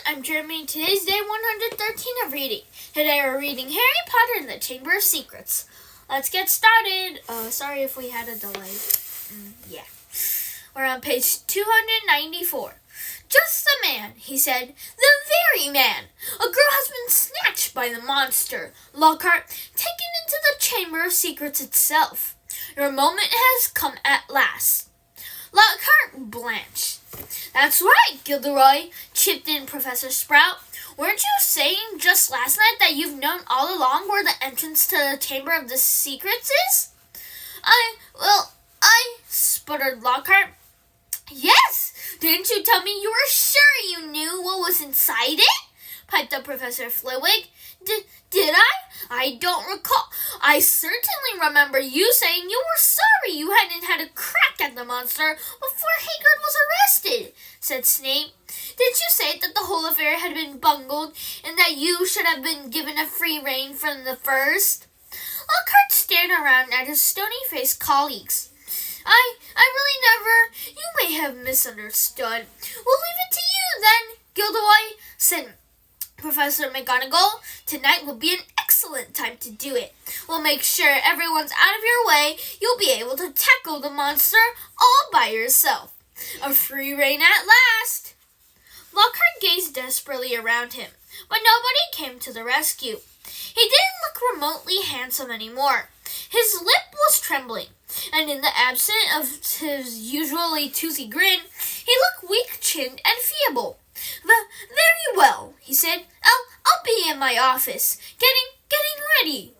I'm Jeremy. Today's day 113 of reading. Today we're reading Harry Potter and the Chamber of Secrets. Let's get started. Sorry if we had a delay. We're on page 294. Just the man, he said. The very man. A girl has been snatched by the monster, Lockhart, taken into the Chamber of Secrets itself. Your moment has come at last. Lockhart blanched. That's right, Gilderoy, chipped in Professor Sprout. Weren't you saying just last night that you've known all along where the entrance to the Chamber of the Secrets is? I sputtered Lockhart. Yes! Didn't you tell me you were sure you knew what was inside it? Piped up Professor Flitwick. Did I? I don't recall. I certainly remember you saying you were sorry you hadn't had a crack at the monster before Hagrid was arrested, said Snape. Did you say that the whole affair had been bungled and that you should have been given a free rein from the first? Lockhart stared around at his stony-faced colleagues. I really never. You may have misunderstood. We'll leave it to you then, Gilderoy, said Professor McGonagall. Tonight will be an excellent time to do it. We'll make sure everyone's out of your way. You'll be able to tackle the monster all by yourself. A free rein at last. Lockhart gazed desperately around him, but nobody came to the rescue. He didn't look remotely handsome anymore. His lip was trembling, and in the absence of his usually toothy grin, he looked weak-chinned and feeble. Very well, he said. I'll be in my office, getting ready.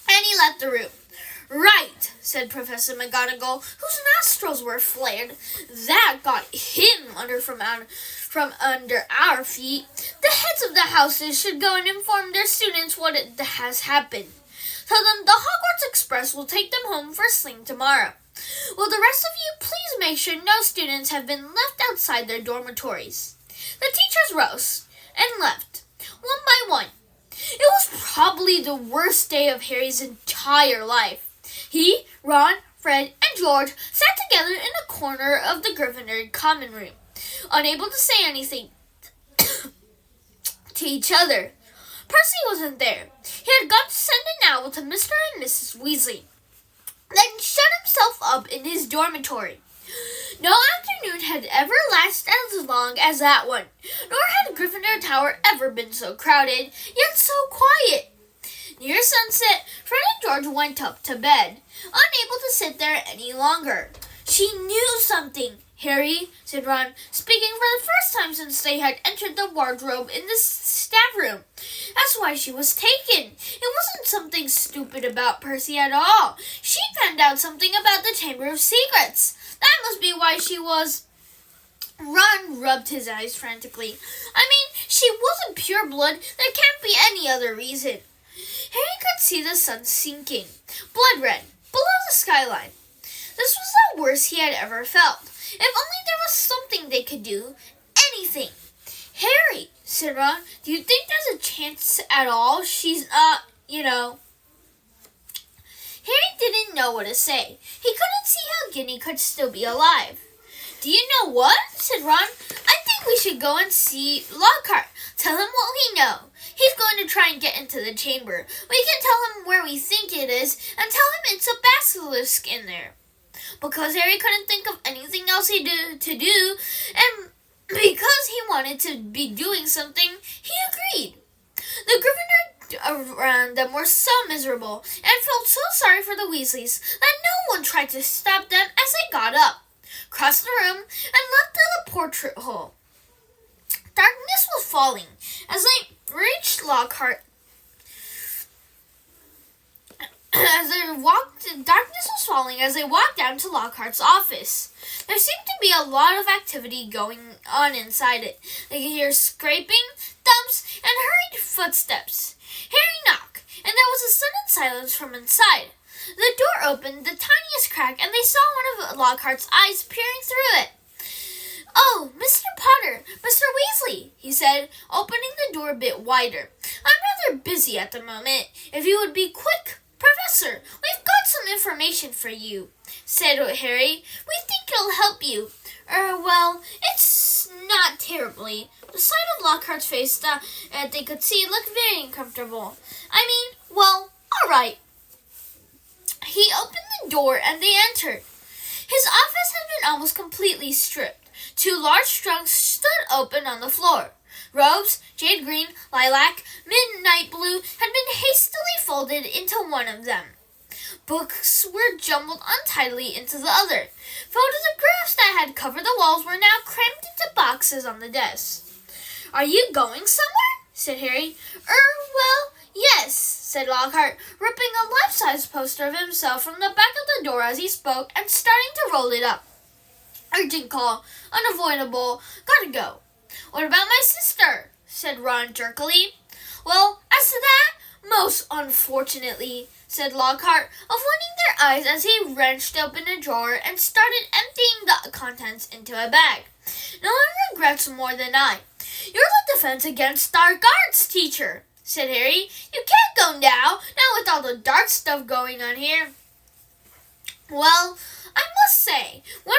And he left the room. Right, said Professor McGonagall, whose nostrils were flared. That got him from under our feet. The heads of the houses should go and inform their students what has happened. Tell them the Hogwarts Express will take them home first thing tomorrow. Will the rest of you please make sure no students have been left outside their dormitories? The teachers rose and left, one by one. It was probably the worst day of Harry's entire life. He, Ron, Fred, and George sat together in a corner of the Gryffindor common room, unable to say anything to each other. Percy wasn't there. He had gone to send an owl to Mr. and Mrs. Weasley, then shut himself up in his dormitory. No afternoon had ever lasted as long as that one, nor had Gryffindor Tower ever been so crowded, yet so quiet. Near sunset, Fred and George went up to bed, unable to sit there any longer. She knew something, Harry, said Ron, speaking for the first time since they had entered the wardrobe in the staff room. That's why she was taken. It wasn't something stupid about Percy at all. She found out something about the Chamber of Secrets. That must be why she was... Ron rubbed his eyes frantically. I mean, she wasn't pure blood. There can't be any other reason. Harry could see the sun sinking, blood red, below the skyline. This was the worst he had ever felt. If only there was something they could do. Anything. Harry, said Ron, do you think there's a chance at all she's Harry didn't know what to say. He couldn't see how Ginny could still be alive. Do you know what? Said Ron. I think we should go and see Lockhart. Tell him what we know. He's going to try and get into the chamber. We can tell him where we think it is and tell him it's a basilisk in there. Because Harry couldn't think of anything else to do, and because he wanted to be doing something, he agreed. The Gryffindor around them were so miserable and felt so sorry for the Weasleys that no one tried to stop them as they got up, crossed the room, and left through the portrait hole. Darkness was falling as they reached Lockhart. Darkness was falling as they walked down to Lockhart's office. There seemed to be a lot of activity going on inside it. They could hear scraping, thumps, and hurried footsteps. Harry knocked, and there was a sudden silence from inside. The door opened the tiniest crack, and they saw one of Lockhart's eyes peering through it. Oh, Mr. Potter, Mr. Weasley, he said, opening the door a bit wider. I'm rather busy at the moment. If you would be quick. Professor, we've got some information for you, said Harry. We think it'll help you. Well, it's not terribly. The sight of Lockhart's face that they could see looked very uncomfortable. I mean, well, all right. He opened the door and they entered. His office had been almost completely stripped. Two large trunks stood open on the floor. Robes, jade green, lilac, midnight blue, had been hastily folded into one of them. Books were jumbled untidily into the other. Photographs that had covered the walls were now crammed into boxes on the desk. "Are you going somewhere?" said Harry. Well, yes," said Lockhart, ripping a life-size poster of himself from the back of the door as he spoke and starting to roll it up. "Urgent call. Unavoidable. Gotta go." "What about my sister?" said Ron jerkily. "Well, as to that, most unfortunately," said Lockhart, avoiding their eyes as he wrenched open a drawer and started emptying the contents into a bag. "No one regrets more than I." "You're the defense against dark arts teacher," said Harry. "You can't go now, not with all the dark stuff going on here." "Well, I must say, when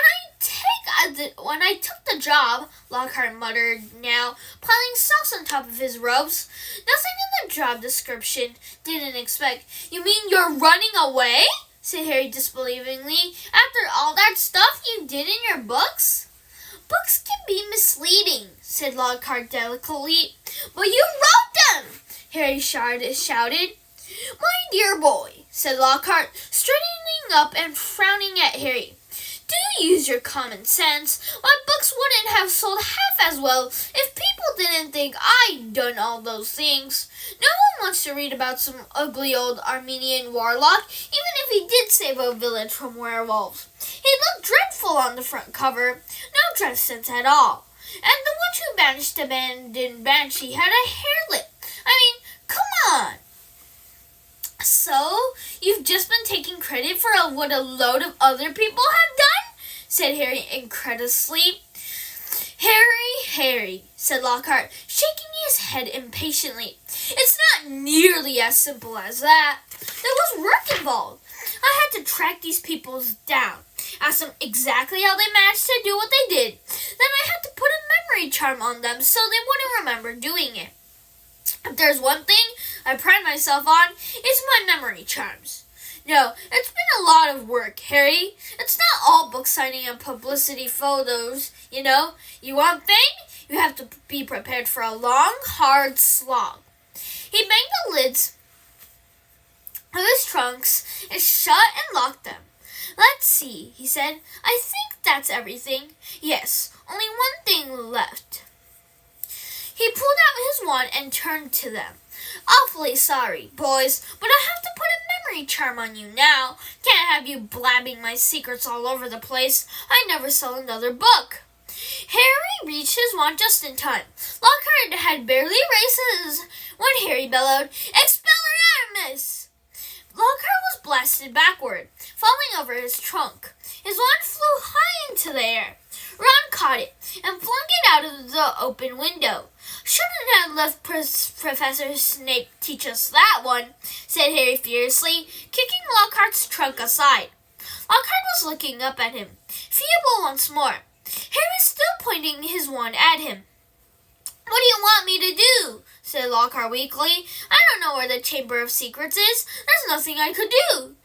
I took the job," Lockhart muttered, now piling socks on top of his robes. "Nothing in the job description didn't expect." "You mean you're running away?" said Harry disbelievingly. "After all that stuff you did in your books?" "Books can be misleading," said Lockhart delicately. "But you wrote them!" Harry shouted. "My dear boy," said Lockhart, straightening up and frowning at Harry, "do use your common sense. My books wouldn't have sold half as well if people didn't think I'd done all those things. No one wants to read about some ugly old Armenian warlock, even if he did save a village from werewolves. He looked dreadful on the front cover. No dress sense at all. And the witch who banished the abandoned banshee had a hair lip. I mean, come on." "So, you've just been taking credit for what a load of other people have done?" said Harry incredulously. Harry, said Lockhart, shaking his head impatiently. "It's not nearly as simple as that. There was work involved. I had to track these people down, ask them exactly how they managed to do what they did. Then I had to put a memory charm on them so they wouldn't remember doing it. If there's one thing I pride myself on, it's my memory charms. No, it's been a lot of work, Harry. It's not all book signing and publicity photos, you know. You want thing? You have to be prepared for a long, hard slog." He banged the lids of his trunks and shut and locked them. "Let's see," he said. "I think that's everything. Yes, only one thing left." He pulled out his wand and turned to them. "Awfully sorry, boys, but I have to put a memory charm on you now. Can't have you blabbing my secrets all over the place. I never sell another book." Harry reached his wand just in time. Lockhart had barely raised his when Harry bellowed, "Expelliarmus!" Lockhart was blasted backward, falling over his trunk. His wand flew high into the air. Ron caught it and flung it out of the open window. "Shouldn't have let Professor Snape teach us that one," said Harry furiously, kicking Lockhart's trunk aside. Lockhart was looking up at him, feeble once more. Harry was still pointing his wand at him. "What do you want me to do?" said Lockhart weakly. "I don't know where the Chamber of Secrets is. There's nothing I could do."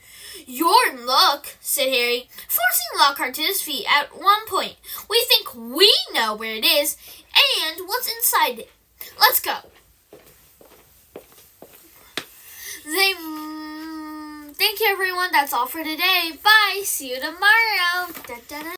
"You're in luck," said Harry, forcing Lockhart to his feet at one point. "We think we know where it is and what's inside it. Let's go." Thank you, everyone. That's all for today. Bye. See you tomorrow. Da, da, da.